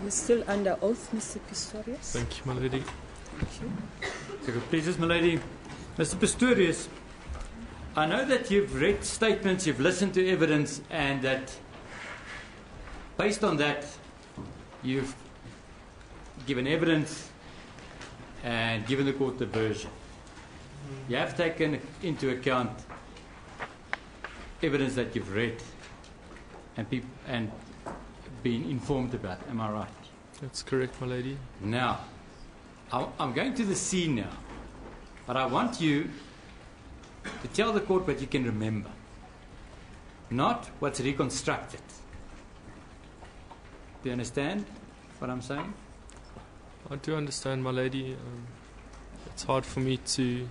You're still under oath, Mr. Pistorius. Thank you, my lady. Thank you. So good, please, my lady. Mr. Pistorius, I know that you've read statements, you've listened to evidence, and that based on that, you've given evidence and given the court the version. You have taken into account evidence that you've read and been informed about. Am I right? That's correct, my lady. Now, I'm going to the scene now, but I want you to tell the court what you can remember, not what's reconstructed. Do you understand what I'm saying? I do understand, my lady. It's hard for me to...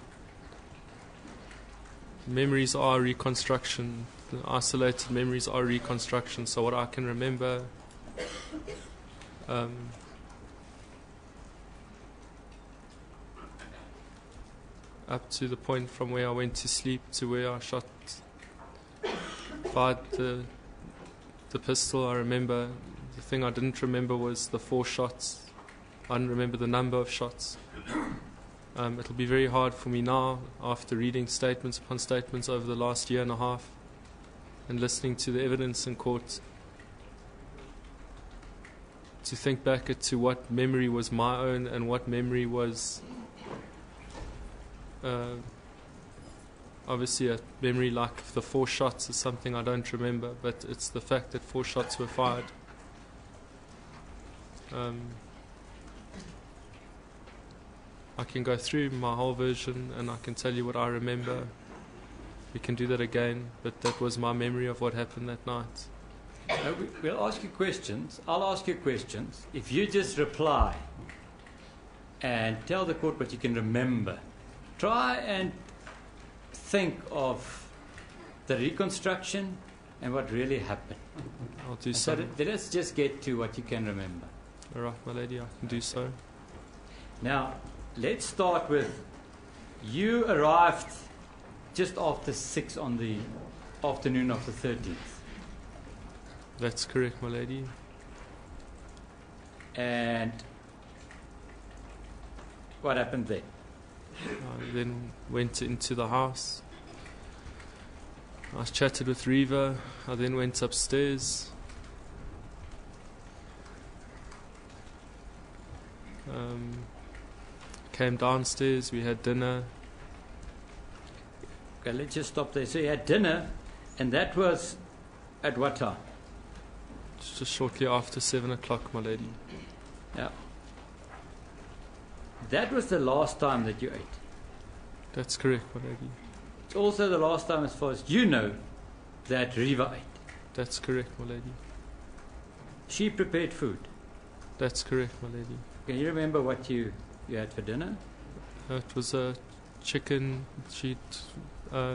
Memories are reconstruction. The isolated memories are reconstruction. So what I can remember... up to the point from where I went to sleep to where I fired the pistol, I remember. The thing I didn't remember was the 4 shots. I didn't remember the number of shots. It'll be very hard for me now, after reading statements upon statements over the last year and a half and listening to the evidence in court, to think back to what memory was my own and what memory was obviously a memory like the 4 shots is something I don't remember, but it's the fact that 4 shots were fired. I can go through my whole version and I can tell you what I remember. We can do that again, but that was my memory of what happened that night. We'll ask you questions. I'll ask you questions. If you just reply and tell the court what you can remember, try and think of the reconstruction and what really happened. I'll do so. Let's just get to what you can remember. All right, my lady, I can do so. Now, let's start with, you arrived just after 6 on the afternoon of the 13th. That's correct, my lady. And what happened then? I then went into the house. I chatted with Reva. I then went upstairs. Came downstairs. We had dinner. Okay, let's just stop there. So you had dinner, and that was at what time? Just shortly after 7 o'clock, my lady. Yeah. That was the last time that you ate. That's correct, my lady. It's also the last time, as far as you know, that Reva ate. That's correct, my lady. She prepared food. That's correct, my lady. Can you remember what you had for dinner? It was a chicken. She'd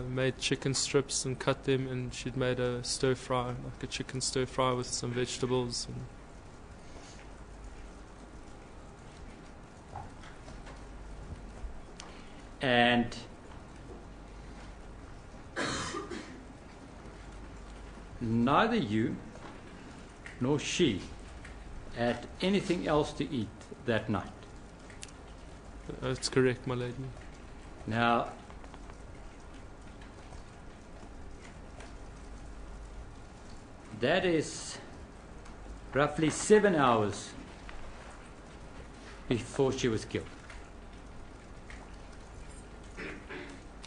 made chicken strips and cut them, and she'd made a stir fry, like a chicken stir fry with some vegetables. And neither you nor she had anything else to eat that night. That's correct, my lady. Now, that is roughly 7 hours before she was killed.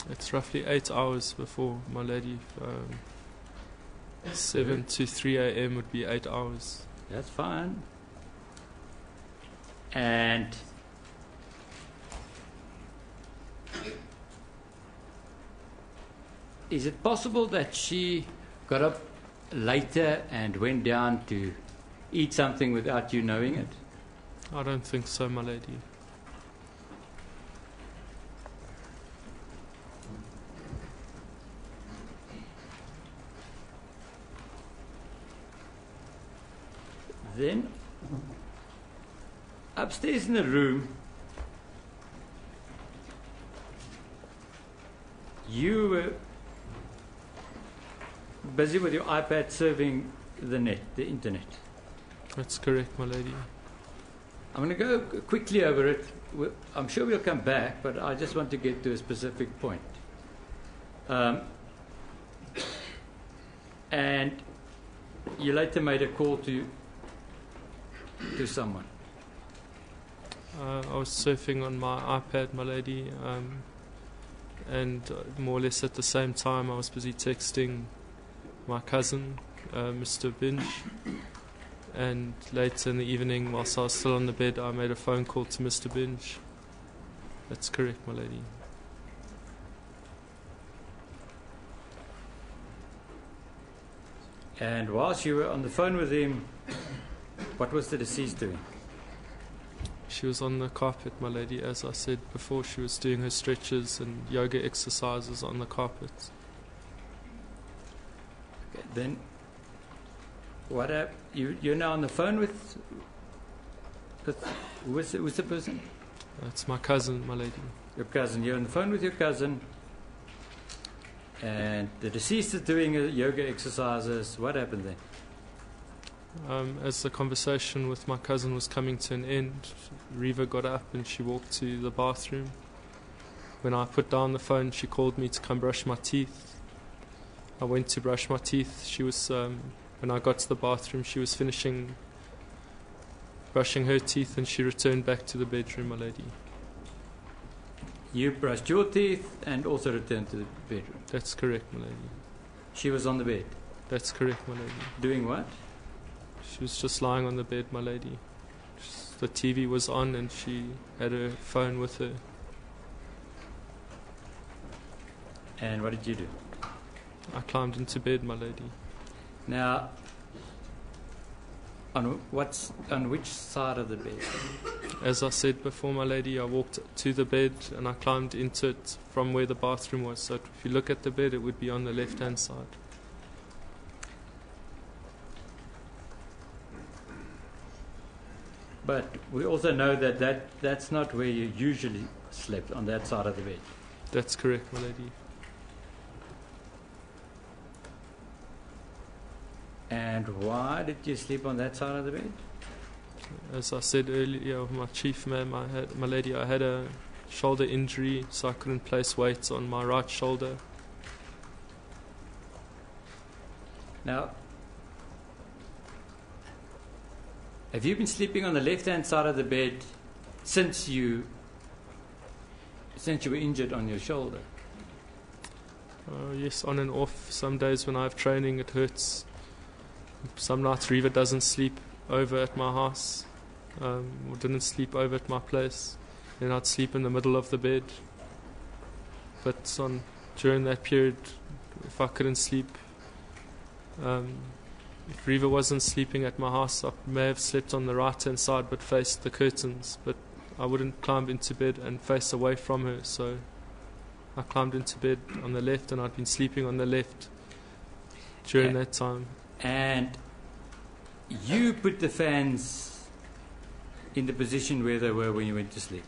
It's roughly 8 hours before, my lady. 7 to 3 a.m. would be 8 hours. That's fine. And is it possible that she got up later and went down to eat something without you knowing it? I don't think so, my lady. Then, upstairs in the room, you were busy with your iPad surfing the internet. That's correct, my lady. I'm going to go quickly over it. I'm sure we'll come back, but I just want to get to a specific point. And you later made a call to someone. I was surfing on my iPad, my lady, and more or less at the same time I was busy texting my cousin, Mr. Binge, and later in the evening, whilst I was still on the bed, I made a phone call to Mr. Binge. That's correct, my lady. And whilst you were on the phone with him, what was the deceased doing? She was on the carpet, my lady. As I said before, she was doing her stretches and yoga exercises on the carpet. Okay, then, you're now on the phone with who's the person? It's my cousin, my lady. Your cousin. You're on the phone with your cousin, and the deceased is doing yoga exercises. What happened then? As the conversation with my cousin was coming to an end, Reva got up and she walked to the bathroom. When I put down the phone, she called me to come brush my teeth. I went to brush my teeth. She was, when I got to the bathroom, she was finishing brushing her teeth, and she returned back to the bedroom, my lady. You brushed your teeth and also returned to the bedroom. That's correct, my lady. She was on the bed. That's correct, my lady. Doing what? She was just lying on the bed, my lady. The TV was on and she had her phone with her. And what did you do? I climbed into bed, my lady. Now, on which side of the bed? As I said before, my lady, I walked to the bed and I climbed into it from where the bathroom was. So if you look at the bed, it would be on the left-hand side. But we also know that's not where you usually slept, on that side of the bed. That's correct, my lady. And why did you sleep on that side of the bed? As I said earlier, my chief ma'am, my lady, I had a shoulder injury, so I couldn't place weights on my right shoulder. Now, have you been sleeping on the left-hand side of the bed since you were injured on your shoulder? Yes, on and off. Some days when I have training, it hurts. Some nights Reva doesn't sleep over at my house, or didn't sleep over at my place. Then I'd sleep in the middle of the bed. But during that period, if I couldn't sleep, if Reva wasn't sleeping at my house, I may have slept on the right-hand side but faced the curtains. But I wouldn't climb into bed and face away from her, so I climbed into bed on the left, and I'd been sleeping on the left during that time. And you put the fans in the position where they were when you went to sleep?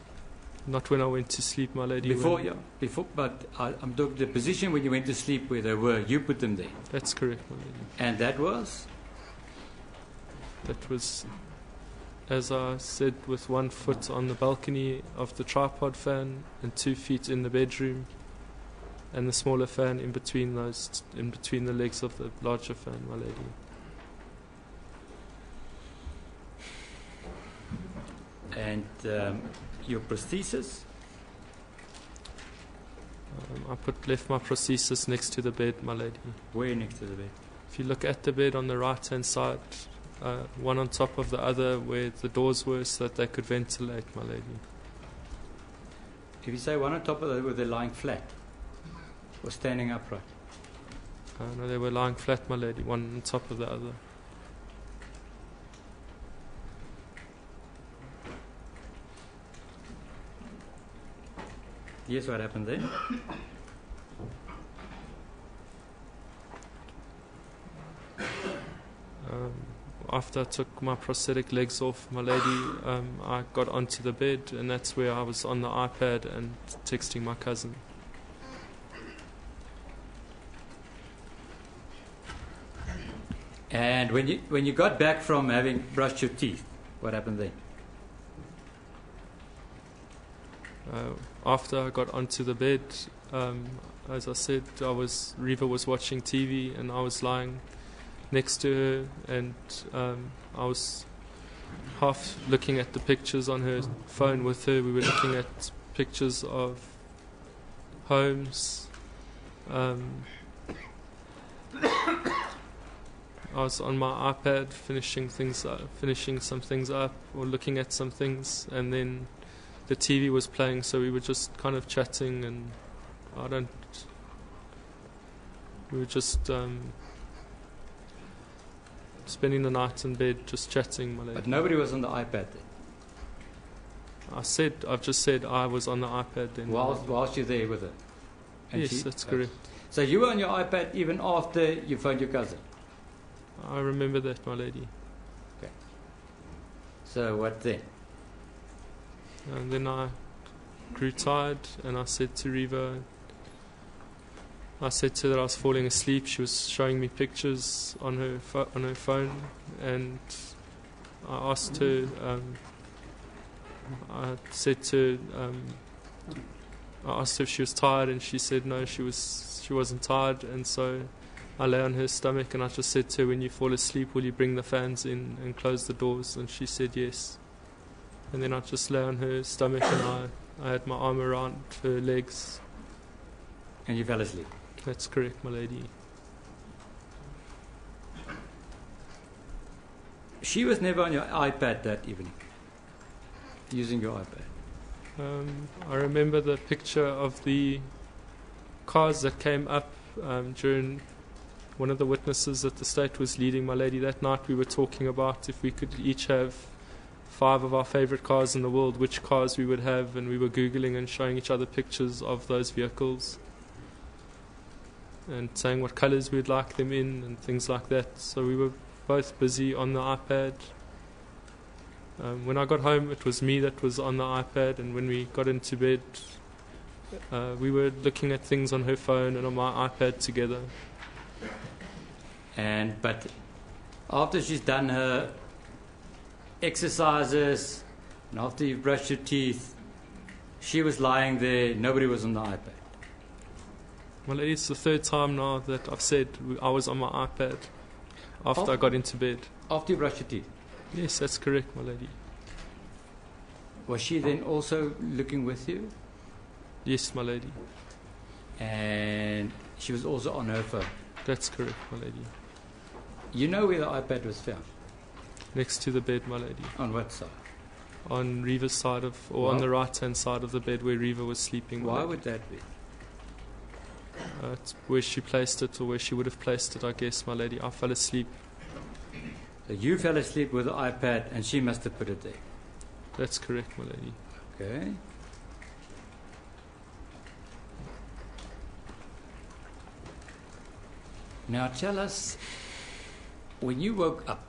Not when I went to sleep, my lady. But I'm talking the position when you went to sleep where they were. You put them there. That's correct, my lady. And that was? That was, as I said, with 1 foot on the balcony of the tripod fan and 2 feet in the bedroom, and the smaller fan in between the legs of the larger fan, my lady. And your prosthesis? I left my prosthesis next to the bed, my lady. Where next to the bed? If you look at the bed on the right-hand side, one on top of the other where the doors were so that they could ventilate, my lady. If you say one on top of the other, were they lying flat or standing upright? No, they were lying flat, my lady, one on top of the other. Yes, what happened then? After I took my prosthetic legs off, my lady, I got onto the bed, and that's where I was on the iPad and texting my cousin. And when you got back from having brushed your teeth, what happened then? After I got onto the bed, as I said, Reva was watching TV and I was lying next to her, and I was half looking at the pictures on her phone with her. We were looking at pictures of homes. I was on my iPad finishing some things up or looking at some things, and then the TV was playing, so we were just kind of chatting, and we were just spending the night in bed just chatting, my lady. But nobody was on the iPad then? I've just said I was on the iPad then. Whilst you're there with her? And yes, that's correct. So you were on your iPad even after you phoned your cousin? I remember that, my lady. Okay. So what then? And then I grew tired, and I said to Reva, I said to her that I was falling asleep. She was showing me pictures on her phone, and I asked her. I asked her if she was tired, and she said no, she wasn't tired. And so I lay on her stomach, and I just said to her, "When you fall asleep, will you bring the fans in and close the doors?" And she said yes. And then I just lay on her stomach, and I had my arm around her legs. And you fell asleep? That's correct, my lady. She was never on your iPad that evening, using your iPad? I remember the picture of the cars that came up during one of the witnesses that the state was leading, my lady. That night we were talking about if we could each have 5 of our favorite cars in the world, which cars we would have, and we were Googling and showing each other pictures of those vehicles and saying what colours we'd like them in and things like that. So we were both busy on the iPad. When I got home, it was me that was on the iPad, and when we got into bed, we were looking at things on her phone and on my iPad together. But after she's done her exercises and after you've brushed your teeth, she was lying there, nobody was on the iPad? Well, it's the 3rd time now that I've said I was on my iPad after I got into bed. After you brushed your teeth? Yes, that's correct, my lady. Was she then also looking with you? Yes, my lady. And she was also on her phone? That's correct, my lady. You know where the iPad was found? Next to the bed, my lady. On what side? On Reva's side on the right-hand side of the bed where Reva was sleeping. Why would that be? It's where she placed it, or where she would have placed it, I guess, my lady. I fell asleep. So you fell asleep with the iPad, and she must have put it there? That's correct, my lady. Okay. Now tell us, when you woke up,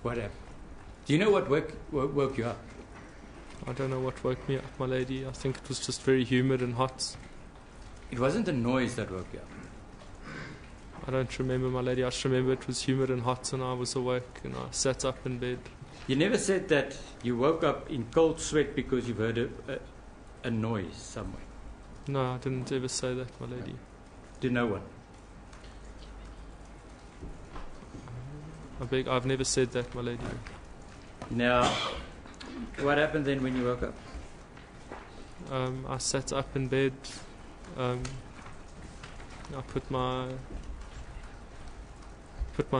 what happened? Do you know what woke you up? I don't know what woke me up, my lady. I think it was just very humid and hot. It wasn't the noise that woke you up? I don't remember, my lady. I just remember it was humid and hot, and I was awake, and I sat up in bed. You never said that you woke up in cold sweat because you've heard a noise somewhere? No, I didn't ever say that, my lady. To no one? I've never said that, my lady. Now, what happened then when you woke up? I sat up in bed. I put my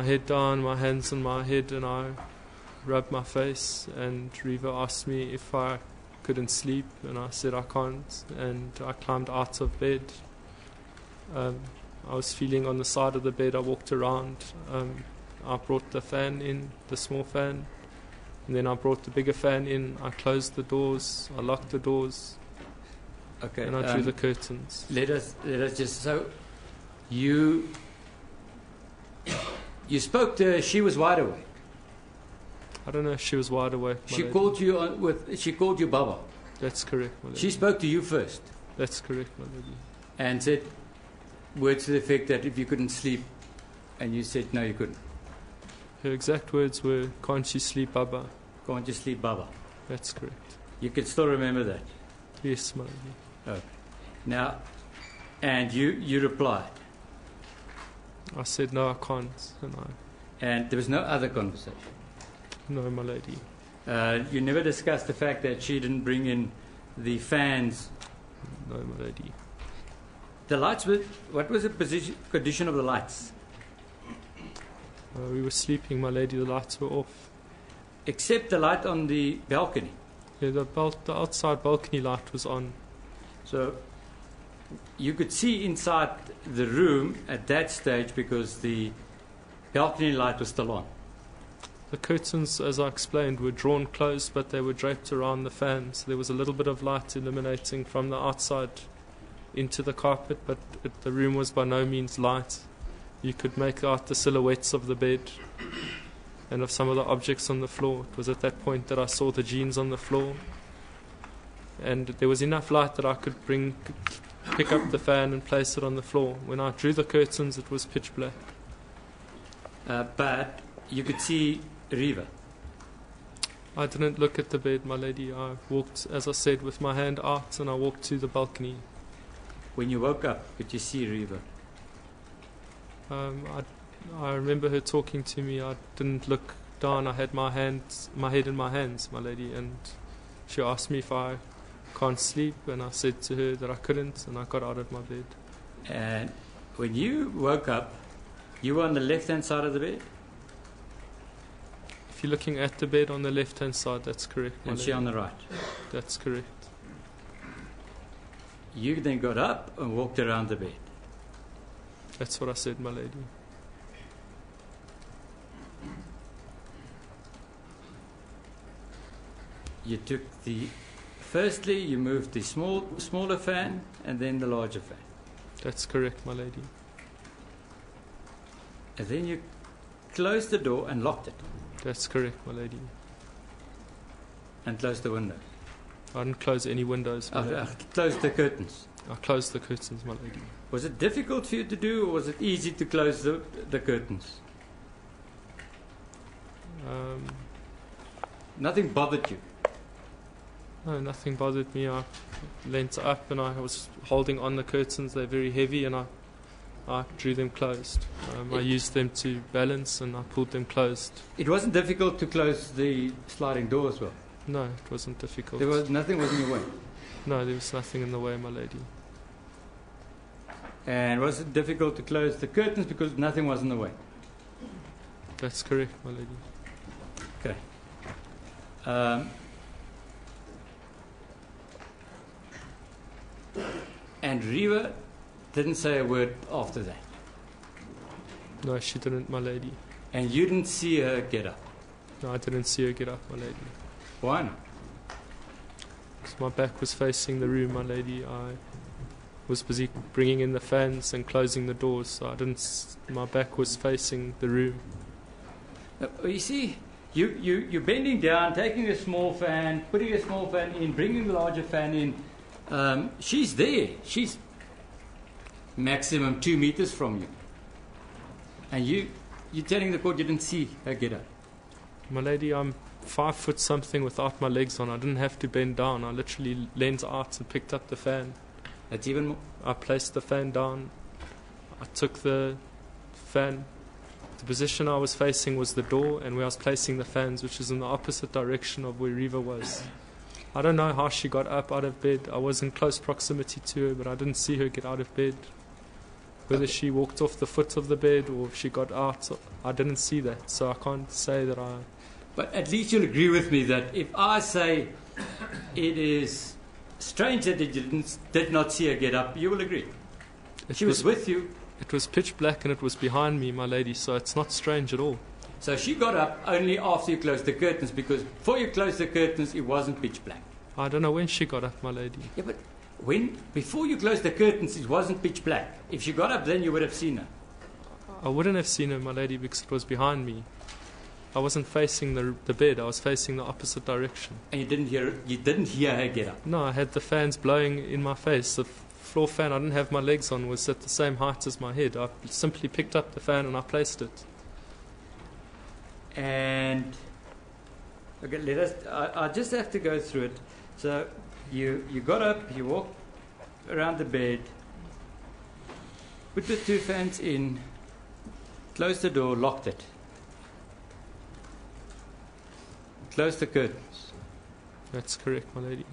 head down, my hands on my head, and I rubbed my face. And Reva asked me if I couldn't sleep, and I said I can't. And I climbed out of bed. I was feeling on the side of the bed. I walked around. I brought the fan in, the small fan, and then I brought the bigger fan in. I closed the doors. I locked the doors. Okay. And I drew the curtains. Let us just, so you spoke to her. She was wide awake. I don't know if she was wide awake. She called you Baba. That's correct, my lady. She spoke to you first. That's correct, my lady. And said words to the effect that if you couldn't sleep, and you said no, you couldn't. Her exact words were, "Can't you sleep, Baba?" Can't you sleep, Baba? That's correct. You can still remember that? Yes, my lady. Okay. Now, and you replied, I said, no, I can't. and there was no other conversation? No, my lady. You never discussed the fact that she didn't bring in the fans? No, my lady. The lights were, what was the condition of the lights? We were sleeping, my lady. The lights were off. Except the light on the balcony. Yeah, the outside balcony light was on. So you could see inside the room at that stage because the balcony light was still on. The curtains, as I explained, were drawn close, but they were draped around the fans. There was a little bit of light illuminating from the outside into the carpet, but the room was by no means light. You could make out the silhouettes of the bed and of some of the objects on the floor. It was at that point that I saw the jeans on the floor, and there was enough light that I could pick up the fan and place it on the floor. When I drew the curtains, it was pitch black. But you could see Riva. I didn't look at the bed, my lady. I walked, as I said, with my hand out, and I walked to the balcony. When you woke up, could you see Riva? I remember her talking to me. I didn't look down. I had my head in my hands, my lady, and she asked me if I can't sleep, and I said to her that I couldn't, and I got out of my bed. And when you woke up, you were on the left-hand side of the bed? If you're looking at the bed on the left-hand side, that's correct, my And lady. she on the right? That's correct. You then got up and walked around the bed? That's what I said, my lady. You took firstly you moved the smaller fan and then the larger fan. That's correct, my lady. And then you closed the door and locked it. That's correct, my lady. And closed the window. I didn't close any windows, my lady. Closed the curtains. I closed the curtains, my lady. Was it difficult for you to do, or was it easy to close the curtains? Nothing bothered you? No, nothing bothered me. I leant up and I was holding on the curtains. They're very heavy, and I drew them closed. I used them to balance, and I pulled them closed. It wasn't difficult to close the sliding door as well? No, it wasn't difficult. Nothing was in your way? No, there was nothing in the way, my lady. And was it difficult to close the curtains because nothing was in the way? That's correct, my lady. Okay. And Riva didn't say a word after that? No, she didn't, my lady. And you didn't see her get up? No, I didn't see her get up, my lady. Why not? Because my back was facing the room, my lady. I was busy bringing in the fans and closing the doors, so my back was facing the room. You see, you're bending down, taking a small fan, putting a small fan in, bringing the larger fan in. She's there. She's maximum 2 meters from you. And you're telling the court you didn't see her get up. My lady, I'm 5 foot something without my legs on. I didn't have to bend down. I literally leaned out and picked up the fan. That's even more. I placed the fan down. I took the fan. The position I was facing was the door, and where I was placing the fans, which is in the opposite direction of where Riva was. I don't know how she got up out of bed. I was in close proximity to her, but I didn't see her get out of bed. Whether she walked off the foot of the bed or if she got out, I didn't see that. So I can't say that I... But at least you'll agree with me that if I say it is strange that you did not see her get up, you will agree. She was with you. It was pitch black and it was behind me, my lady, so it's not strange at all. So she got up only after you closed the curtains, because before you closed the curtains, it wasn't pitch black. I don't know when she got up, my lady. Yeah, but before you closed the curtains, it wasn't pitch black. If she got up, then you would have seen her. I wouldn't have seen her, my lady, because it was behind me. I wasn't facing the bed. I was facing the opposite direction. And you didn't hear her get up? No, I had the fans blowing in my face. The floor fan I didn't have my legs on was at the same height as my head. I simply picked up the fan and I placed it. And Okay, let us. I just have to go through it. So you got up, you walked around the bed, put the 2 fans in, closed the door, locked it, closed the curtains. That's correct, my lady.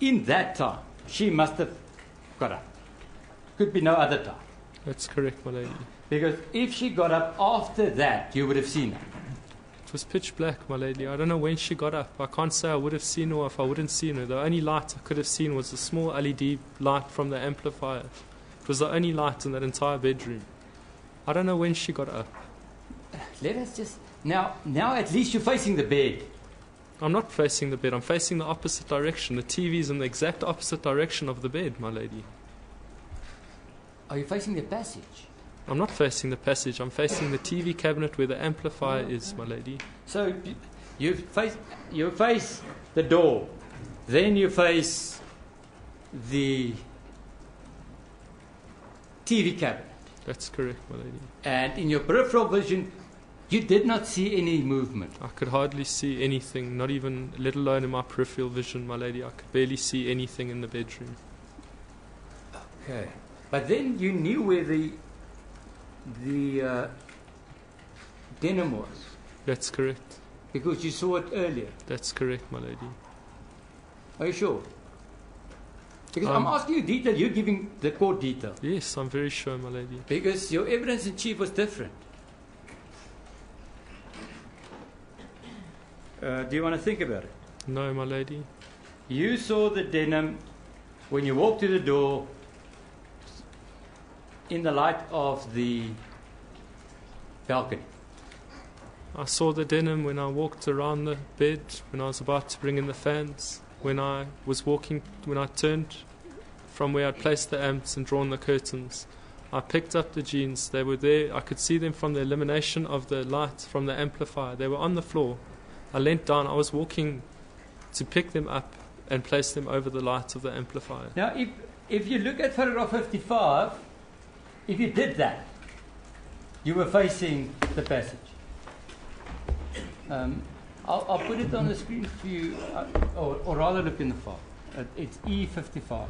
In that time, she must have got up. Could be no other time. That's correct, my lady. Because if she got up after that, you would have seen her. It was pitch black, my lady. I don't know when she got up. I can't say I would have seen her or if I wouldn't seen her. The only light I could have seen was a small LED light from the amplifier. It was the only light in that entire bedroom. I don't know when she got up. Let us just... Now at least you're facing the bed. I'm not facing the bed. I'm facing the opposite direction. The TV's in the exact opposite direction of the bed, my lady. Are you facing the passage? I'm not facing the passage. I'm facing the TV cabinet where the amplifier is, my lady. So you face the door, then you face the TV cabinet. That's correct, my lady. And in your peripheral vision, you did not see any movement. I could hardly see anything, not even, let alone in my peripheral vision, my lady. I could barely see anything in the bedroom. Okay. But then you knew where the denim was. That's correct. Because you saw it earlier. That's correct, my lady. Are you sure? Because I'm asking you detail, you're giving the court detail. Yes, I'm very sure, my lady. Because your evidence in chief was different. Do you want to think about it? No, my lady. You saw the denim when you walked to the door in the light of the balcony. I saw the denim when I walked around the bed, when I was about to bring in the fans, when I turned from where I'd placed the amps and drawn the curtains. I picked up the jeans. They were there. I could see them from the illumination of the light from the amplifier. They were on the floor. I leant down. I was walking to pick them up and place them over the light of the amplifier. Now, if you look at photograph 55, if you did that, you were facing the passage. I'll put it on the screen for you, or rather look in the file. It's E55.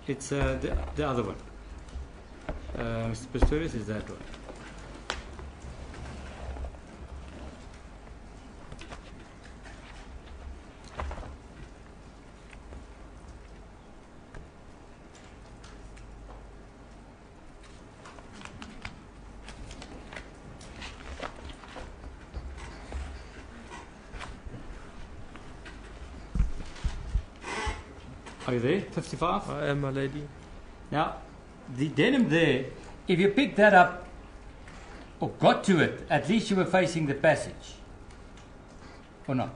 It's the other one. Mr. Pistorius is that one. Are you there? 55? I am, my lady. Now, the denim there, if you picked that up or got to it, at least you were facing the passage. Or not?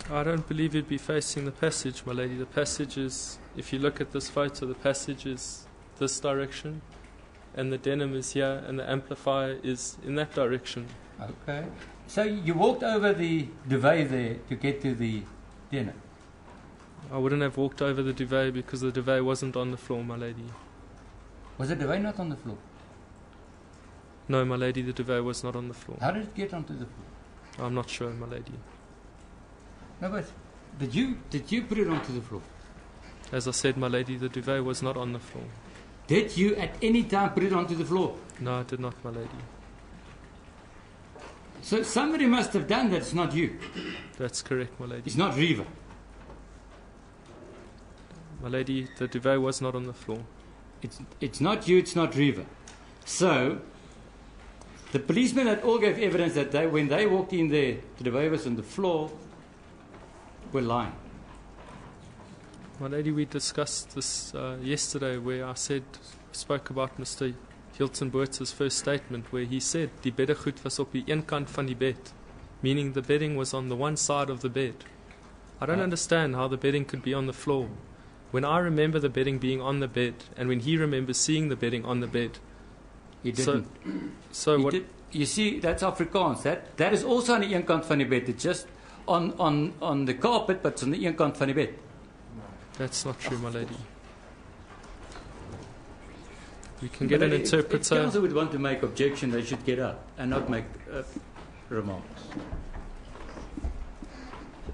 I don't believe you'd be facing the passage, my lady. The passage is, if you look at this photo, the passage is this direction, and the denim is here, and the amplifier is in that direction. Okay. So you walked over the duvet there to get to the denim? I wouldn't have walked over the duvet because the duvet wasn't on the floor, my lady. Was the duvet not on the floor? No, my lady, the duvet was not on the floor. How did it get onto the floor? I'm not sure, my lady. No, but did you put it onto the floor? As I said, my lady, the duvet was not on the floor. Did you at any time put it onto the floor? No, I did not, my lady. So somebody must have done that. It's not you. That's correct, my lady. It's not Reva. My lady, the duvet was not on the floor. It's not you. It's not Reva. So the policemen that all gave evidence that when they walked in there, the duvet was on the floor, were lying. My lady, we discussed this yesterday, where I spoke about Mr. Hilton Boert's first statement, where he said die beddegoed was op die een kant van die bed, meaning the bedding was on the one side of the bed. I don't understand how the bedding could be on the floor when I remember the bedding being on the bed, and when he remembers seeing the bedding on the bed. He didn't. So what? you see, that's Afrikaans. That is also aan die een kant van die bed. It's just on the carpet, but it's on the een kant van die bed. That's not true, my lady. We can get an If interpreter. counsel would want to make objection, they should get up and not make remarks.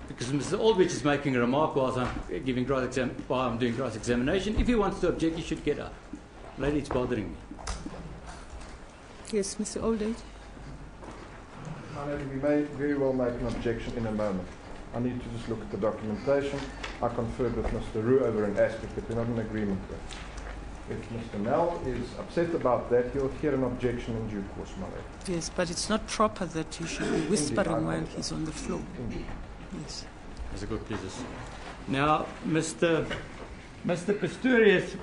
Because Mr. Aldrich is making a remark while I'm doing cross-examination. If he wants to object, he should get up. Lady, it's bothering me. Yes, Mr. Oldage. My lady, we may very well make an objection in a moment. I need to just look at the documentation. I conferred with Mr. Roux over an aspect that we're not in agreement with. If Mr. Nell is upset about that, he'll hear an objection in due course, my lady. Yes, but it's not proper that you should be whispering Indeed, while he's on the floor. Indeed. Yes. That's a good business. Now, Mr. Pistorius,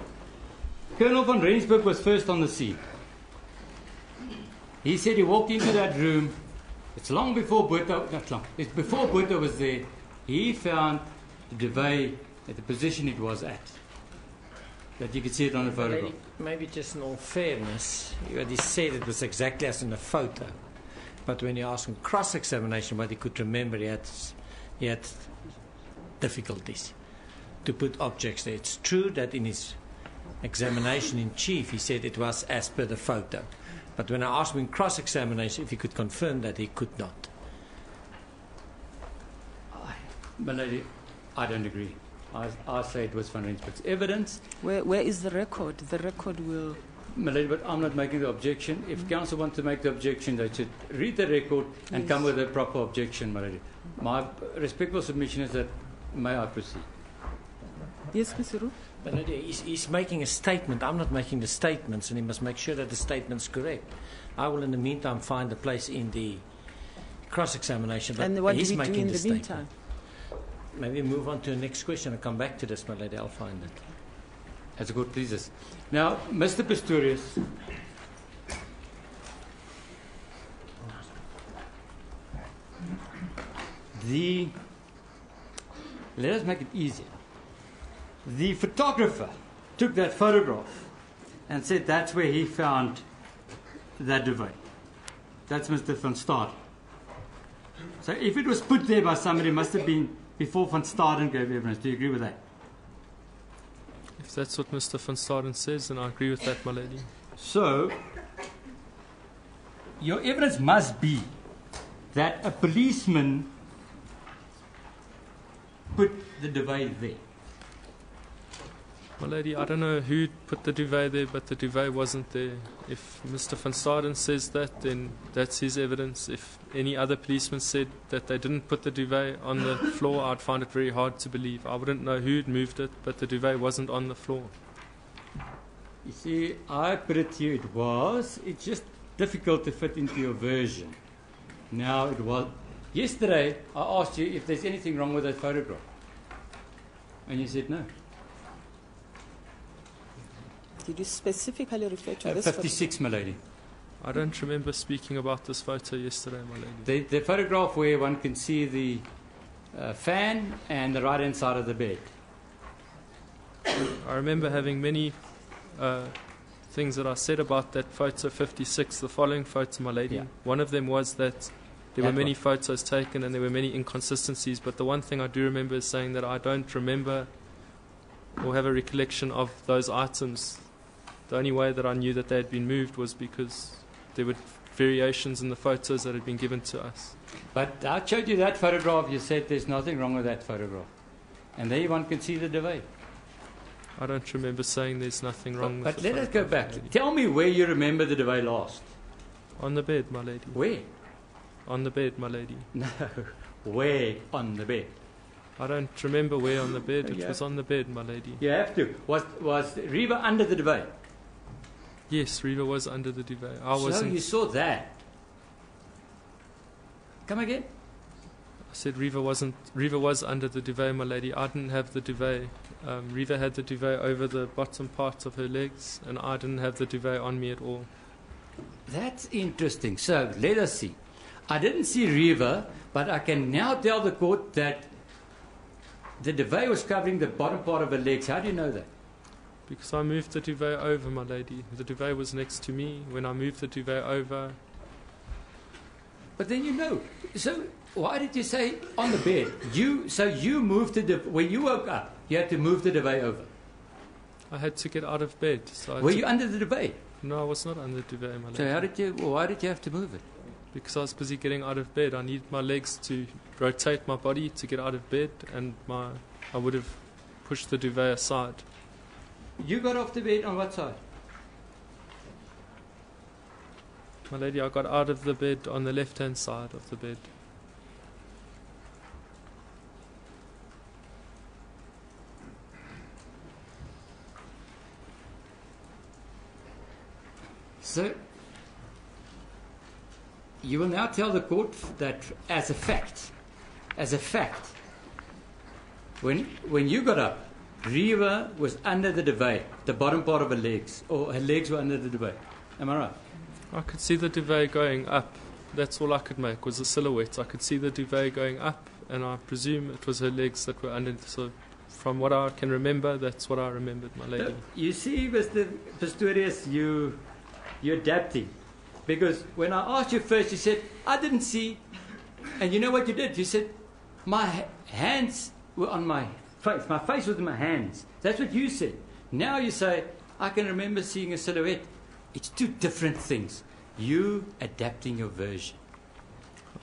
Colonel van Rensburg was first on the scene. He said he walked into that room. It's long before Botha, not long. It's before Botha was there. He found the duvet at the position it was at. That you could see it on the photograph. Maybe just in all fairness, what he said it was exactly as in the photo. But when you ask him cross-examination, what he could remember, he had difficulties to put objects there. It's true that in his examination in chief, he said it was as per the photo. But when I asked him in cross-examination if he could confirm that, he could not. My lady, I don't agree. I say it was Van Rensburg's evidence. Where is the record? The record will... My lady, but I'm not making the objection. If counsel want to make the objection, they should read the record and come with a proper objection, my lady. My respectful submission is that, may I proceed? Yes, Mr. Roux? But he's making a statement. I'm not making the statements, and he must make sure that the statement's correct. I will, in the meantime, find a place in the cross-examination. But And what do he's we do making in the the statement. meantime? Maybe move on to the next question and come back to this, my lady. I'll find it. That's a good pleases. Now, Mr. Pistorius, let us make it easier. The photographer took that photograph and said that's where he found that duvet. That's Mr. van Staden. So if it was put there by somebody, it must have been before van Staden gave evidence. Do you agree with that? If that's what Mr. van Staden says, then I agree with that, my lady. So, your evidence must be that a policeman put the duvet there. My lady, I don't know who put the duvet there, but the duvet wasn't there. If Mr. van Staden says that, then that's his evidence. If any other policeman said that they didn't put the duvet on the floor, I'd find it very hard to believe. I wouldn't know who'd moved it, but the duvet wasn't on the floor. You see, I put it to you, it was. It's just difficult to fit into your version. Now it was. Yesterday, I asked you if there's anything wrong with that photograph. And you said no. Did you specifically refer to this? 56, my lady. I don't remember speaking about this photo yesterday, my lady. The photograph where one can see the fan and the right-hand side of the bed. I remember having many things that I said about that photo 56, the following photo, my lady. Yeah. One of them was that there were That many one. photos taken and there were many inconsistencies, but the one thing I do remember is saying that I don't remember or have a recollection of those items. The only way that I knew that they had been moved was because there were variations in the photos that had been given to us. But I showed you that photograph, you said there's nothing wrong with that photograph. And there one can see the duvet. I don't remember saying there's nothing wrong with But the let us go photograph, back. my lady. Tell me where you remember the duvet last. On the bed, my lady. Where? On the bed, my lady. No. Where on the bed? I don't remember where on the bed. Oh, It yeah. was on the bed, my lady. You have to. Was Reva under the duvet? Yes, Reva was under the duvet. I So wasn't. you saw that. Come again? I said Reva wasn't. Reva was under the duvet, my lady. I didn't have the duvet. Reva had the duvet over the bottom part of her legs, and I didn't have the duvet on me at all. That's interesting. So let us see. I didn't see Reva, but I can now tell the court that the duvet was covering the bottom part of her legs. How do you know that? Because I moved the duvet over, my lady. The duvet was next to me. When I moved the duvet over, But then you know. So why did you say on the bed? You moved the when you woke up, you had to move the duvet over. I had to get out of bed. So I Were took- you under the duvet? No, I was not under the duvet, my So lady. why did you have to move it? Because I was busy getting out of bed. I need my legs to rotate my body to get out of bed, and I would have pushed the duvet aside. You got off the bed on what side? My lady, I got out of the bed on the left-hand side of the bed. So you will now tell the court that as a fact, when you got up, Reva was under the duvet, the bottom part of her legs, or her legs were under the duvet. Am I right? I could see the duvet going up. That's all I could make was a silhouette. I could see the duvet going up, and I presume it was her legs that were under. So, from what I can remember, that's what I remembered, my lady. You see, Mr. Pistorius, you're adapting. Because when I asked you first, you said, I didn't see. And you know what you did? You said, my hands were on my face. My face was in my hands. That's what you said. Now you say, I can remember seeing a silhouette. It's two different things. You adapting your version.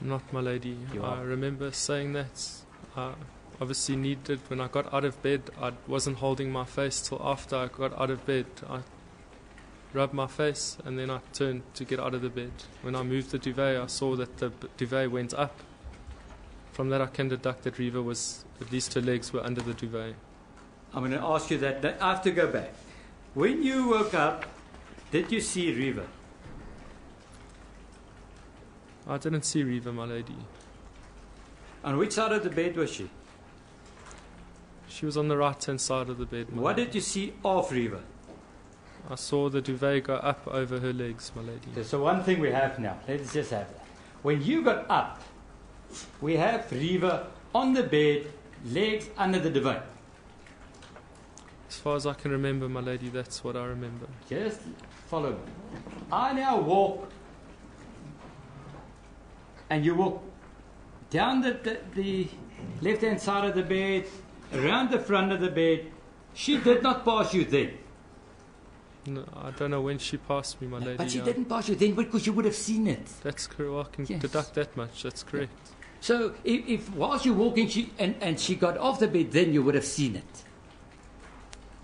I'm not, my lady. You I are. remember saying that. I obviously needed, when I got out of bed, I wasn't holding my face till after I got out of bed. I rubbed my face and then I turned to get out of the bed. When I moved the duvet, I saw that the duvet went up. From that I can deduct that Reva was, at least her legs were under the duvet. I'm going to ask you that. I have to go back. When you woke up, did you see Reva? I didn't see Reva, my lady. On which side of the bed was she? She was on the right-hand side of the bed, my What lady. did you see of Reva? I saw the duvet go up over her legs, my lady. Okay, so one thing we have now, let's just have that. When you got up, we have Reva on the bed, legs under the duvet. As far as I can remember, my lady, that's what I remember. Just follow me. I now walk, and you walk down the left-hand side of the bed, around the front of the bed. She did not pass you then. No, I don't know when she passed me, my lady. But she didn't pass you then because you would have seen it. That's correct. Well, I can Yes. deduct that much. That's correct. So if whilst you're walking, and she got off the bed, then you would have seen it.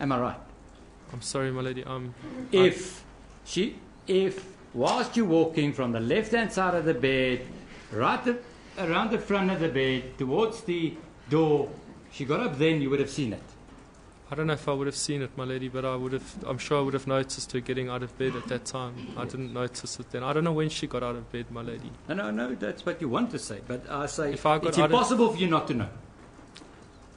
Am I right? I'm sorry, my lady. If whilst you're walking from the left-hand side of the bed, around the front of the bed, towards the door, she got up, then you would have seen it. I don't know if I would have seen it, my lady, but I'm sure I would have noticed her getting out of bed at that time. I didn't notice it then. I don't know when she got out of bed, my lady. No, that's what you want to say. But I say If I got it's out of- impossible for you not to know.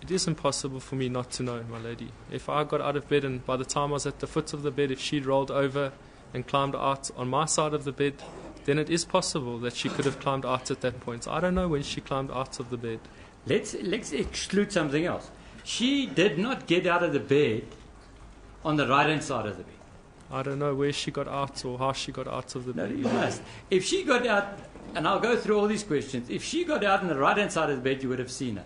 It is impossible for me not to know, my lady. If I got out of bed and by the time I was at the foot of the bed, if she'd rolled over and climbed out on my side of the bed, then it is possible that she could have climbed out at that point. I don't know when she climbed out of the bed. Let's exclude something else. She did not get out of the bed on the right-hand side of the bed. I don't know where she got out or how she got out of the No, bed. you must. If she got out, and I'll go through all these questions, if she got out on the right-hand side of the bed, you would have seen her.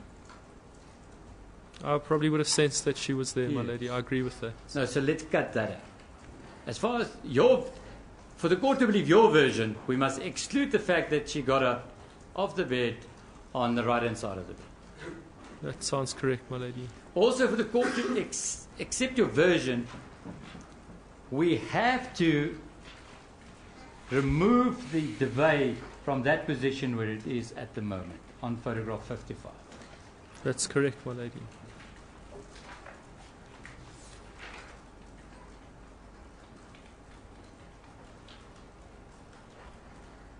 I probably would have sensed that she was there, my Yes. lady. I agree with that. No, so let's cut that out. As far as for the court to believe your version, we must exclude the fact that she got up off the bed on the right-hand side of the bed. That sounds correct, my lady. Also, for the court to accept your version, we have to remove the duvet from that position where it is at the moment, on photograph 55. That's correct, my lady.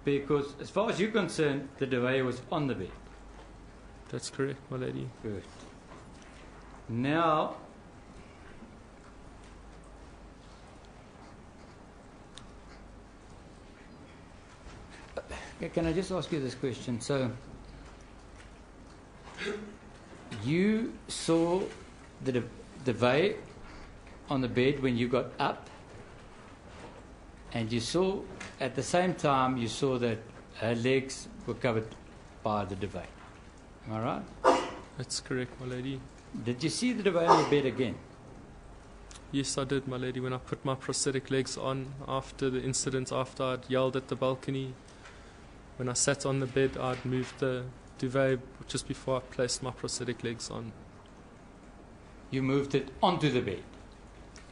Because as far as you're concerned, the duvet was on the bed. That's correct, my lady. Good. Now, can I just ask you this question? So, you saw the duvet on the bed when you got up, and you saw at the same time you saw that her legs were covered by the duvet. Am I right? That's correct, my lady. Did you see the duvet on the bed again? Yes, I did, my lady. When I put my prosthetic legs on after the incident, after I'd yelled at the balcony, when I sat on the bed, I'd moved the duvet just before I placed my prosthetic legs on. You moved it onto the bed.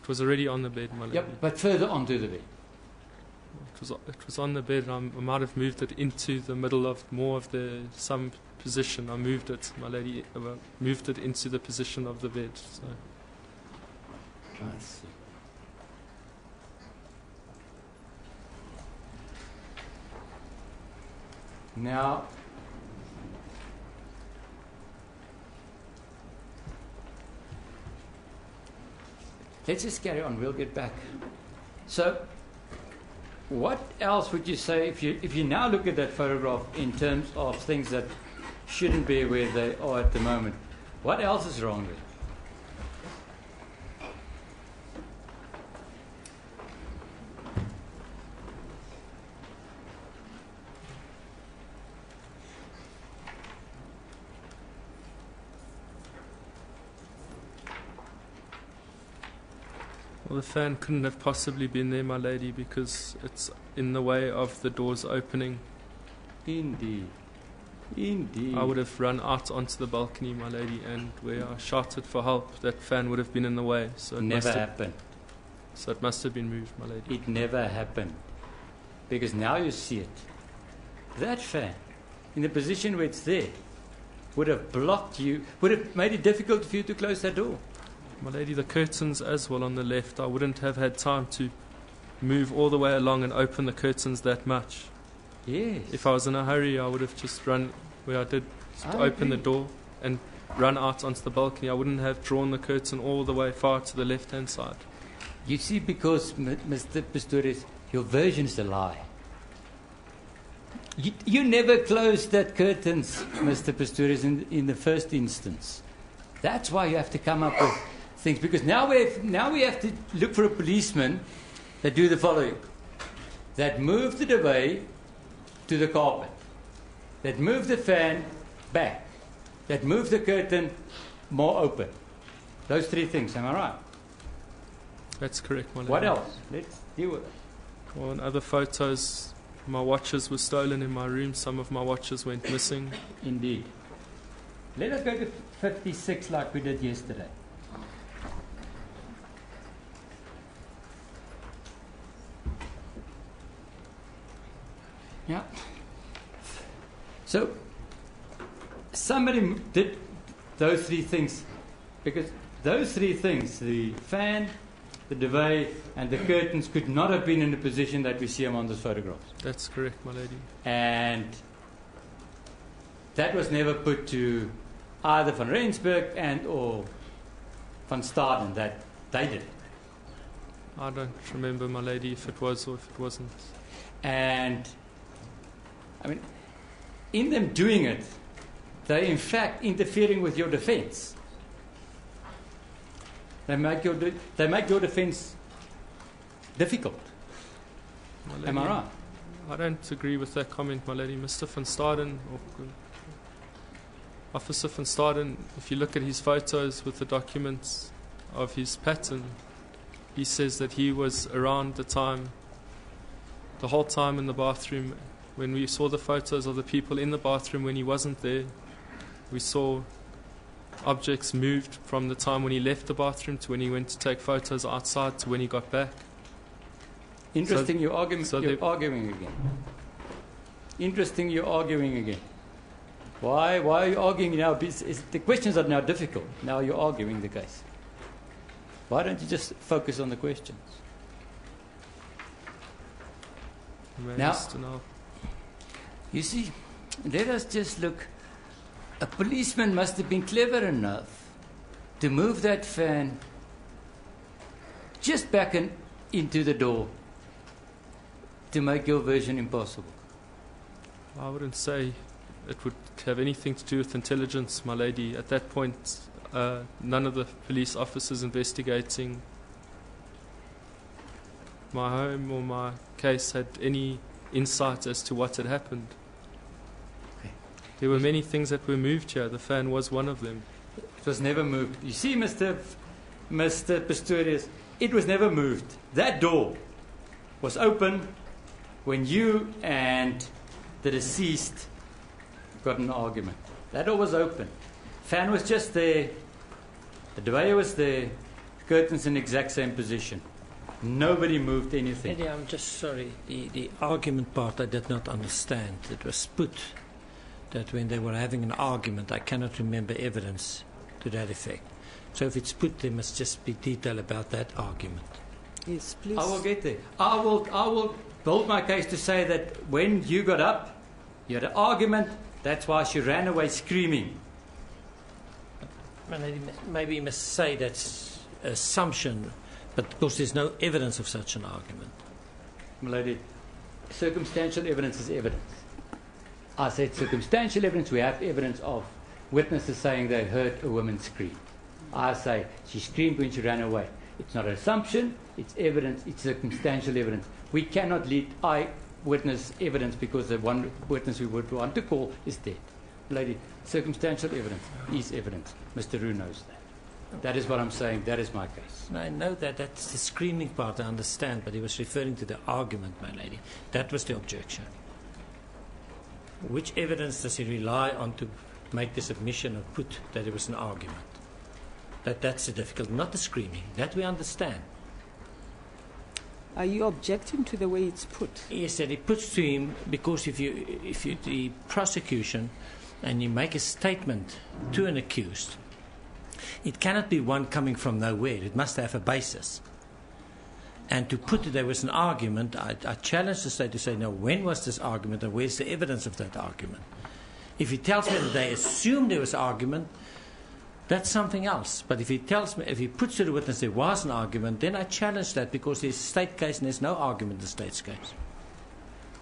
It was already on the bed, my lady. Yep, but further onto the bed. It was on the bed. I might have moved it into the middle of more of some position. I moved it, my lady. Moved it into the position of the bed. So. I see. Now, let's just carry on. We'll get back. So, what else would you say if you now look at that photograph in terms of things that shouldn't be where they are at the moment? What else is wrong with it? Well, the fan couldn't have possibly been there, my lady, because it's in the way of the doors opening. Indeed. Indeed. I would have run out onto the balcony, my lady, and where I shouted for help, that fan would have been in the way. So it Never happened. So it must have been moved, my lady. It never happened. Because now you see it. That fan, in the position where it's there, would have blocked you, would have made it difficult for you to close that door. My lady, the curtains as well on the left, I wouldn't have had time to move all the way along and open the curtains that much. Yes. If I was in a hurry, I would have just run where I did, just I open the agree. door and run out onto the balcony. I wouldn't have drawn the curtain all the way far to the left-hand side. You see, because, Mr. Pistorius, your version's a lie. You never closed that curtains, Mr. Pistorius, in the first instance. That's why you have to come up with things. Because now we have to look for a policeman that do the following. That move the duvet to the carpet. That move the fan back. That move the curtain more open. Those three things, am I right? That's correct, my lady. What else? Let's deal with it. Well, in other photos, my watches were stolen in my room. Some of my watches went missing. Indeed. Let us go to 56 like we did yesterday. Yeah. So, somebody did those three things, because those three things, the fan, the duvet, and the curtains, could not have been in the position that we see them on those photographs. That's correct, my lady. And that was never put to either van Rensburg and or van Staden, that they did it. I don't remember, my lady, if it was or if it wasn't. And, I mean, in them doing it, they're in fact interfering with your defense. They make your defense difficult. My lady, Am I right? I don't agree with that comment, my lady. Mr. van Staden, Officer van Staden, if you look at his photos with the documents of his pattern, he says that he was around the whole time in the bathroom. When we saw the photos of the people in the bathroom when he wasn't there, we saw objects moved from the time when he left the bathroom to when he went to take photos outside to when he got back. Interesting, you're arguing again. Interesting, you're arguing again. Why are you arguing now? The questions are now difficult. Now you're arguing the case. Why don't you just focus on the questions? Now, you see, let us just look. A policeman must have been clever enough to move that fan just back into the door to make your version impossible. I wouldn't say it would have anything to do with intelligence, my lady. At that point, none of the police officers investigating my home or my case had any insight as to what had happened. Okay. There were many things that were moved here. The fan was one of them. It was never moved. You see, Mr. Pistorius, it was never moved. That door was open when you and the deceased got an argument. That door was open. Fan was just there. The duvet was there. Curtains in the exact same position. Nobody moved anything. Eddie, I'm just sorry. The argument part I did not understand. It was put that when they were having an argument, I cannot remember evidence to that effect. So if it's put, there must just be detail about that argument. Yes, please. I will get there. I will build my case to say that when you got up, you had an argument. That's why she ran away screaming. Maybe you must say that's assumption, but of course there's no evidence of such an argument. Milady, circumstantial evidence is evidence. I said circumstantial evidence, we have evidence of witnesses saying they heard a woman scream. I say she screamed when she ran away. It's not an assumption, it's evidence, it's circumstantial evidence. We cannot lead eyewitness evidence because the one witness we would want to call is dead. Lady, circumstantial evidence is evidence. Mr. Roo knows that. That is what I'm saying, that is my case. I know that's the screaming part, I understand, but he was referring to the argument, my lady. That was the objection. Which evidence does he rely on to make the submission or put that it was an argument? That's the difficulty, not the screaming. That we understand. Are you objecting to the way it's put? Yes, that he puts to him because if you the prosecution and you make a statement to an accused, it cannot be one coming from nowhere. It must have a basis. And to put it, there was an argument. I challenge the state to say, no, when was this argument and where's the evidence of that argument? If he tells me that they assumed there was an argument, that's something else. But if he tells me, if he puts to the witness there was an argument, then I challenge that because there's a state case and there's no argument in the state's case.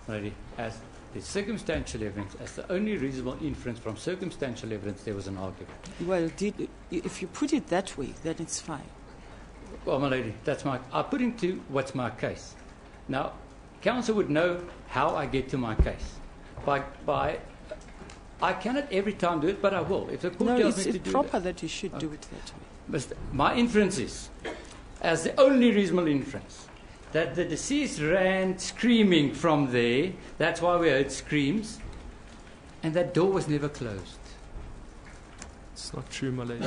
Lady, as the circumstantial evidence, as the only reasonable inference from circumstantial evidence, there was an argument. Well, if you put it that way, then it's fine. Well, my lady, I put into what's my case. Now, counsel would know how I get to my case. I cannot every time do it, but I will. If the court tells me to do it's proper that you should do it that way. But my inference is, as the only reasonable inference, that the deceased ran screaming from there. That's why we heard screams. And that door was never closed. It's not true, my lady.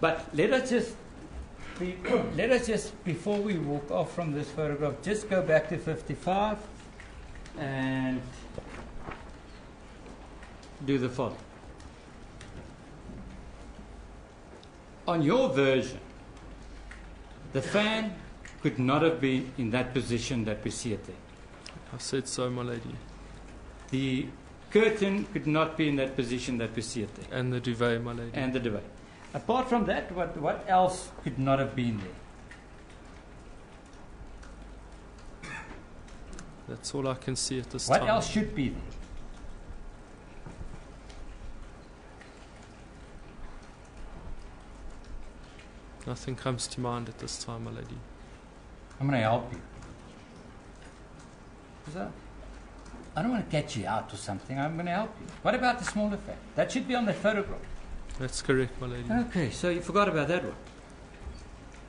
But let us just, before we walk off from this photograph, just go back to 55 and do the following. On your version, the fan could not have been in that position that we see it there. I've said so, my lady. The curtain could not be in that position that we see it there. And the duvet, my lady. And the duvet. Apart from that, what else could not have been there? That's all I can see at this time. What else should be there? Nothing comes to mind at this time, my lady. I'm going to help you. I don't want to catch you out or something. I'm going to help you. What about the smaller fan? That should be on the photograph. That's correct, my lady. Okay, so you forgot about that one.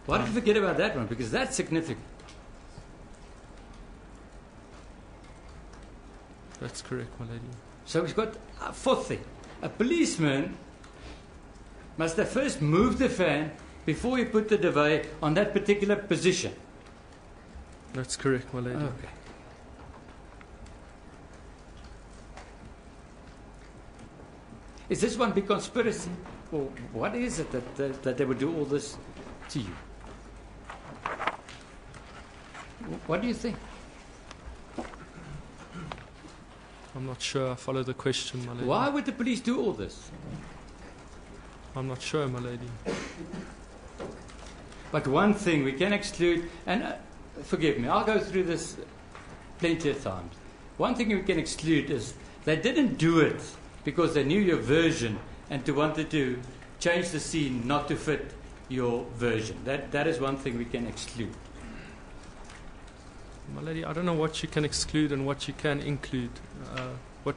Why did you forget about that one? Because that's significant. That's correct, my lady. So we've got a fourth thing. A policeman must have first moved the fan before he put the duvet on that particular position. That's correct, my lady. Okay. Is this one big conspiracy? Or what is it that they would do all this to you? What do you think? I'm not sure I follow the question, my lady. Why would the police do all this? I'm not sure, my lady. But one thing we can exclude, and forgive me, I'll go through this plenty of times. One thing we can exclude is they didn't do it because they knew your version and to wanted to change the scene not to fit your version. That is one thing we can exclude. My lady, I don't know what you can exclude and what you can include. What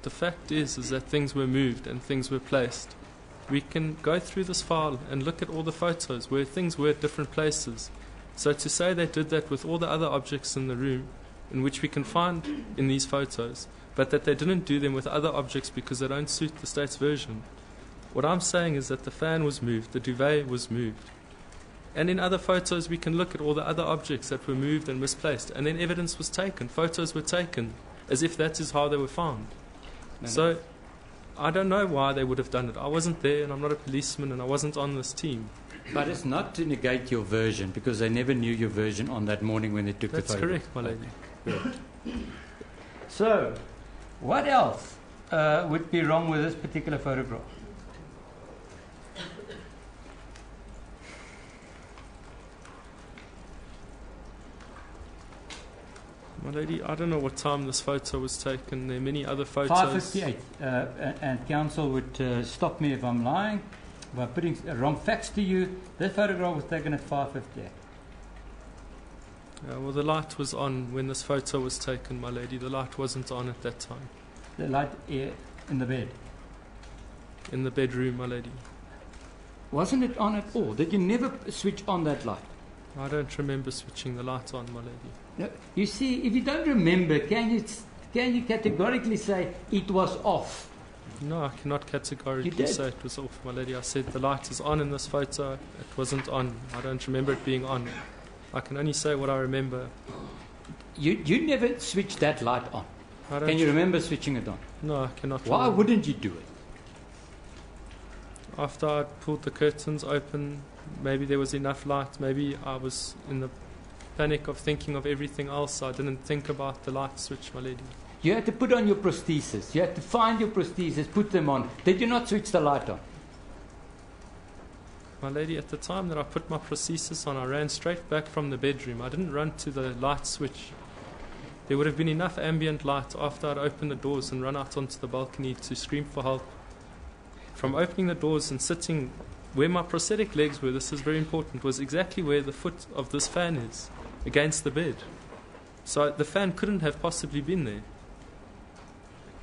the fact is that things were moved and things were placed. We can go through this file and look at all the photos where things were at different places. So to say they did that with all the other objects in the room, in which we can find in these photos, but that they didn't do them with other objects because they don't suit the state's version. What I'm saying is that the fan was moved, the duvet was moved. And in other photos, we can look at all the other objects that were moved and misplaced. And then evidence was taken, photos were taken, as if that is how they were found. So, I don't know why they would have done it. I wasn't there, and I'm not a policeman, and I wasn't on this team. But it's not to negate your version, because they never knew your version on that morning when they took That's the photo. correct, my lady. So, what else would be wrong with this particular photograph? My lady, I don't know what time this photo was taken. There are many other photos. 5:58. And counsel would stop me if I'm lying by putting wrong facts to you. This photograph was taken at 5:58. Well, the light was on when this photo was taken, my lady. The light wasn't on at that time. The light in the bed. In the bedroom, my lady. Wasn't it on at all? Did you never switch on that light? I don't remember switching the light on, my lady. No, you see, if you don't remember, can you categorically say it was off? No, I cannot You categorically did. say it was off, my lady. I said the light is on in this photo. It wasn't on. I don't remember it being on. I can only say what I remember. You never switched that light on. I don't Can you remember switching it on? No, I cannot. Why remember. wouldn't you do it? After I pulled the curtains open, maybe there was enough light. Maybe I was in the panic of thinking of everything else. I didn't think about the light switch, my lady. You had to put on your prosthesis. You had to find your prosthesis, put them on. Did you not switch the light on? My lady, at the time that I put my prosthesis on, I ran straight back from the bedroom. I didn't run to the light switch. There would have been enough ambient light after I'd opened the doors and run out onto the balcony to scream for help. From opening the doors and sitting where my prosthetic legs were, this is very important, was exactly where the foot of this fan is, against the bed. So the fan couldn't have possibly been there.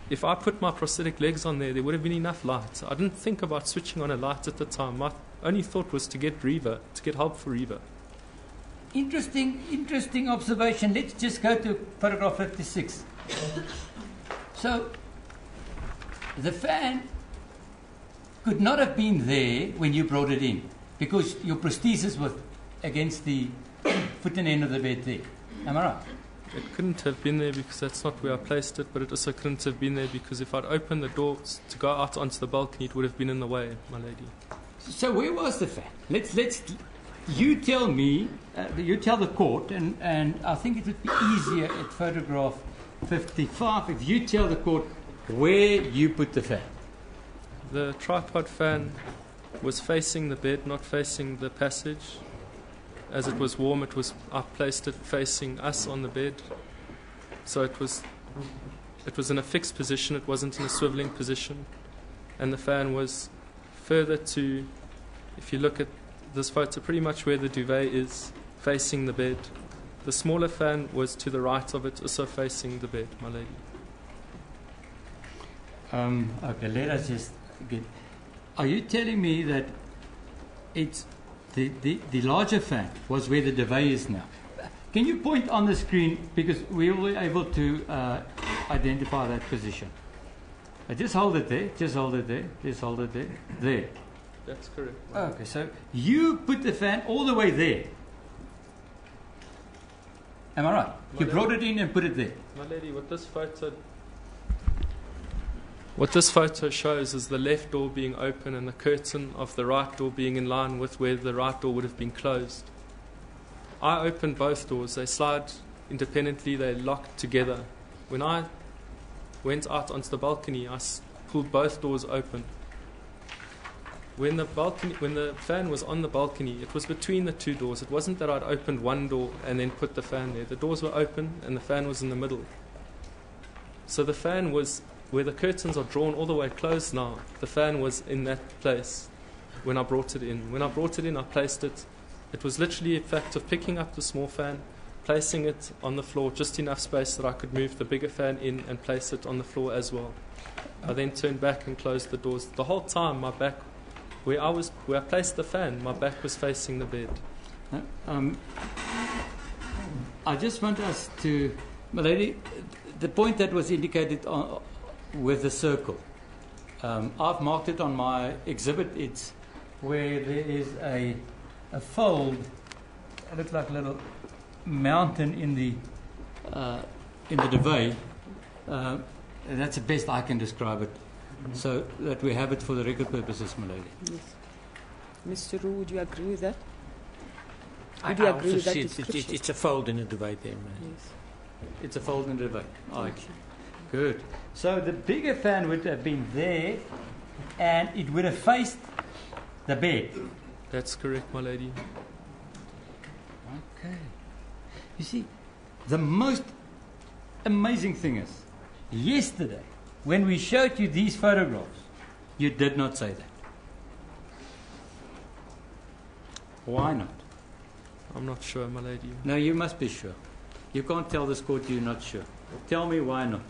If I put my prosthetic legs on there, there would have been enough light. I didn't think about switching on a light at the time. My only thought was to get Reva, to get help for Reva. Interesting observation. Let's just go to photograph 56. So, the fan could not have been there when you brought it in, because your prosthesis was against the foot and end of the bed there. Am I right? It couldn't have been there because that's not where I placed it, but it also couldn't have been there because if I'd opened the doors to go out onto the balcony, it would have been in the way, my lady. So where was the fan? Let's you tell me, you tell the court, and I think it would be easier at photograph 55 if you tell the court where you put the fan. The tripod fan was facing the bed, not facing the passage. As it was warm, I placed it facing us on the bed. So it was in a fixed position, it wasn't in a swiveling position. And the fan was further to, if you look at this photo, pretty much where the duvet is, facing the bed. The smaller fan was to the right of it, also facing the bed, my lady. Okay, let us just get. Are you telling me that it's the larger fan was where the duvet is now? Can you point on the screen, because we will be able to identify that position? Just hold it there. Just hold it there. Just hold it there. There. That's correct. Okay, so you put the fan all the way there. Am I right? You brought it in and put it there. My lady, what this photo shows is the left door being open and the curtain of the right door being in line with where the right door would have been closed. I opened both doors. They slide independently. They lock together. When I went out onto the balcony, I pulled both doors open. When the fan was on the balcony, it was between the two doors. It wasn't that I'd opened one door and then put the fan there. The doors were open and the fan was in the middle. So the fan was where the curtains are drawn all the way closed now, the fan was in that place when I brought it in. When I brought it in, I placed it. It was literally a fact of picking up the small fan, placing it on the floor, just enough space that I could move the bigger fan in and place it on the floor as well. I then turned back and closed the doors. The whole time, my back, where I placed the fan, my back was facing the bed. I just want us to, my lady, the point that was indicated with the circle. I've marked it on my exhibit. It's where there is a fold. It looks like a little mountain in the duvet. And that's the best I can describe it. So that we have it for the record purposes, my lady. Yes. Mr. Roux, would you agree with that? I Would you agree also with that see description? it's a fold in the duvet there, man. Yes. It's a fold in the duvet. Okay. Good. So the bigger fan would have been there, and it would have faced the bed. That's correct, my lady. Okay. You see, the most amazing thing is, yesterday, when we showed you these photographs, you did not say that. Why not? I'm not sure, my lady. No, you must be sure. You can't tell this court you're not sure. Tell me why not.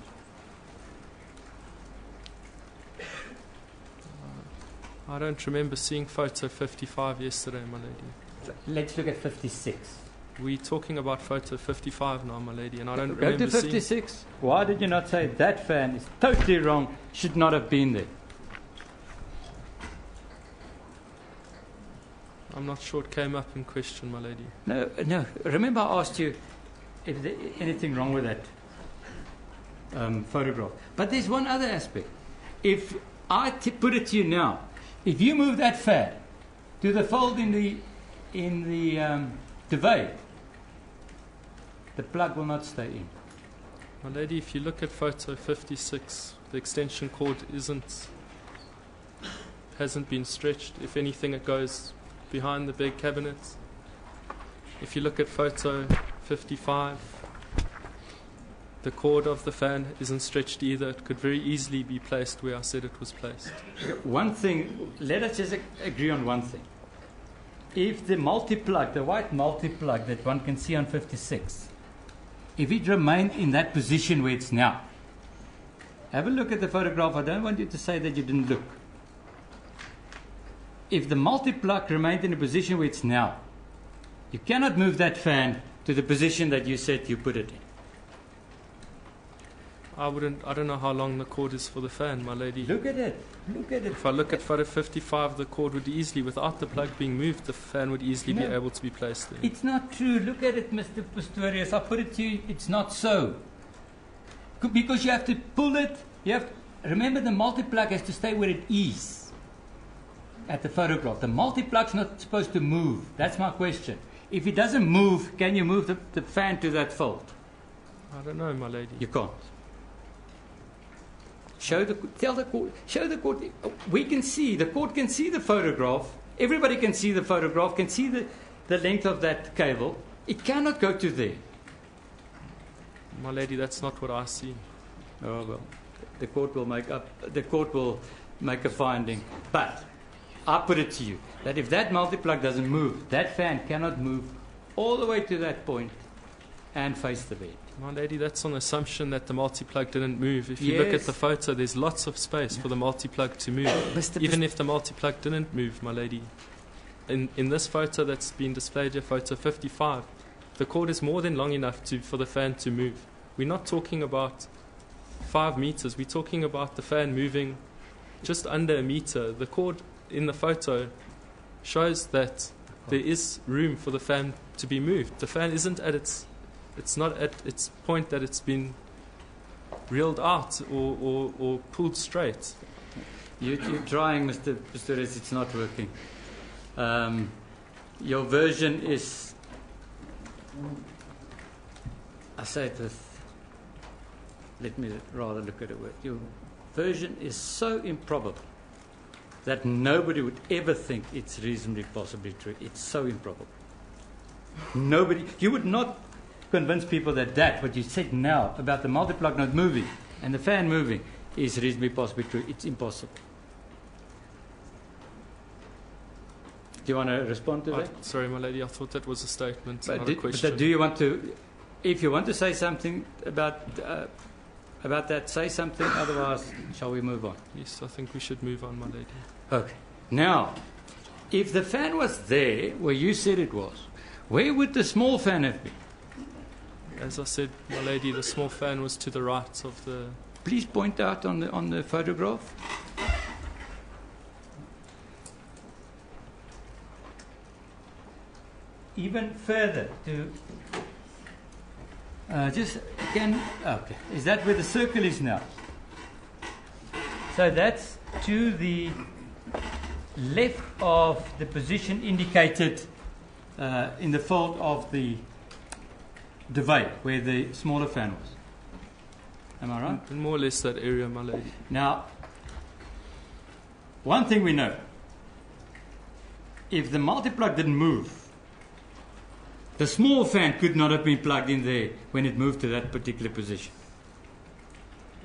I don't remember seeing photo 55 yesterday, my lady. Let's look at 56. We're talking about photo 55 now, my lady, and I don't Go remember to seeing... 56. Why did you not say that fan is totally wrong, should not have been there? I'm not sure it came up in question, my lady. No. Remember I asked you if there anything wrong with that photograph. But there's one other aspect. If I put it to you now, if you move that fan to the fold in the duvet, the plug will not stay in. My lady, if you look at photo 56, the extension cord hasn't been stretched. If anything, it goes behind the big cabinets. If you look at photo 55, the cord of the fan isn't stretched either. It could very easily be placed where I said it was placed. One thing, let us just agree on one thing. If the multi-plug, the white multi-plug that one can see on 56, if it remained in that position where it's now, have a look at the photograph. I don't want you to say that you didn't look. If the multi-plug remained in the position where it's now, you cannot move that fan to the position that you said you put it in. I don't know how long the cord is for the fan, my lady. Look at it. If I look at photo 55, the cord would easily, without the plug being moved, the fan would easily be able to be placed there. It's not true. Look at it, Mr. Pistorius. I put it to you, it's not so. Because you have to pull it. Remember, the multi-plug has to stay where it is at the photograph. The multi-plug's not supposed to move. That's my question. If it doesn't move, can you move the fan to that fold? I don't know, my lady. You can't. Tell the court. We can see, the court can see the photograph. Everybody can see the photograph, can see the length of that cable. It cannot go to there. My lady, that's not what I see. Oh, well, the court will make a finding. But I put it to you that if that multi-plug doesn't move, that fan cannot move all the way to that point and face the bed. My lady, that's on the assumption that the multi-plug didn't move. If you look at the photo, there's lots of space for the multi-plug to move. Even if the multi-plug didn't move, my lady. In this photo that's been displayed here, photo 55, the cord is more than long enough for the fan to move. We're not talking about 5 meters. We're talking about the fan moving just under a meter. The cord in the photo shows that there is room for the fan to be moved. The fan isn't at it's not at its point that it's been reeled out or pulled straight. You're trying, Mr. Pistorius, it's not working. Your version is, I say it with, let me rather look at it with, your version is so improbable that nobody would ever think it's reasonably possibly true. It's so improbable. You would not convince people that what you said now about the multi-plug not moving and the fan moving is reasonably possibly true. It's impossible. Do you want to respond to that? Sorry, my lady, I thought that was a statement, But not a question. do you want to, if you want to say something about that, say something. Otherwise, shall we move on? Yes, I think we should move on, my lady. Okay. Now, if the fan was there where you said it was, where would the small fan have been? As I said, my lady, the small fan was to the right of the... Please point out on the photograph. Even further to okay. Is that where the circle is now? So that's to the left of the position indicated in the fold of the duvet where the smaller fan was. Am I right? In more or less that area, my lady. Now, one thing we know, if the multi-plug didn't move, the small fan could not have been plugged in there when it moved to that particular position.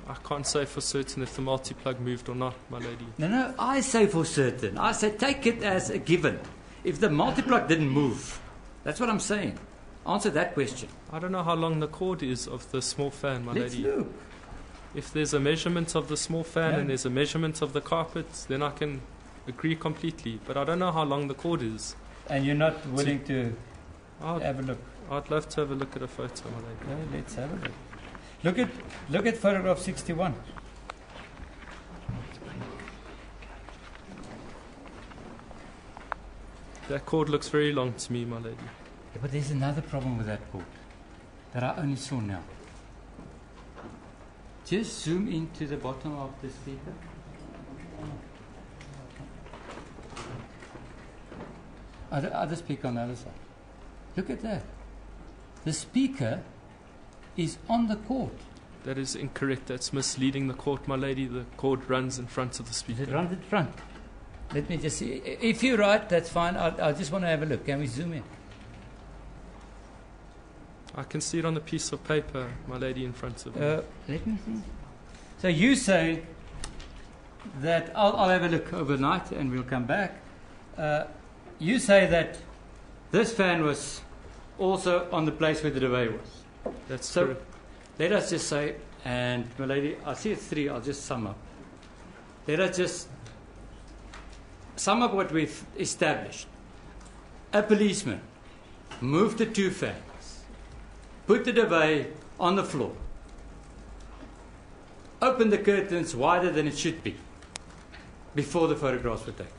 I can't say for certain if the multi-plug moved or not, my lady. No, I say for certain. I say take it as a given. If the multi-plug didn't move, that's what I'm saying. Answer that question. I don't know how long the cord is of the small fan, my Let's lady. look. If there's a measurement of the small fan Yeah. and there's a measurement of the carpet, then I can agree completely. But I don't know how long the cord is. And you're not willing to I'd, have a look. I'd love to have a look at a photo, my lady. Okay, let's have a look. Look at photograph 61. That cord looks very long to me, my lady. Yeah, but there's another problem with that cord that I only saw now. Just zoom into the bottom of the speaker. Other speaker on the other side. Look at that. The speaker is on the cord. That is incorrect. That's misleading the cord, my lady. The cord runs in front of the speaker. It runs in front. Let me just see. If you're right, that's fine. I just want to have a look. Can we zoom in? I can see it on the piece of paper, my lady, in front of me. Let me see. So you say that I'll have a look overnight and we'll come back. You say that this fan was also on the place where the duvet was. That's So correct. let us just say, and my lady, I see it's 3, I'll just sum up. Let us just sum up what we've established. A policeman moved the 2 fans, put the duvet on the floor, opened the curtains wider than it should be before the photographs were taken.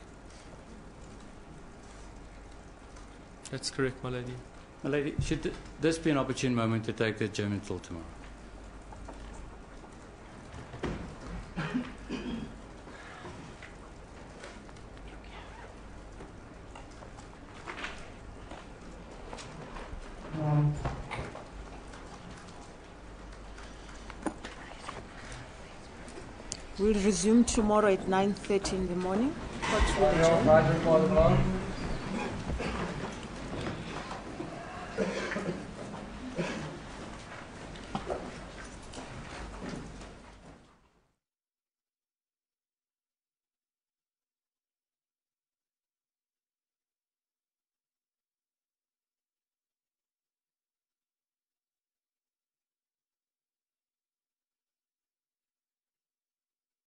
That's correct, my lady. My lady, should this be an opportune moment to take the German till tomorrow? We'll resume tomorrow at 9:30 in the morning. Court will adjourn. Roger,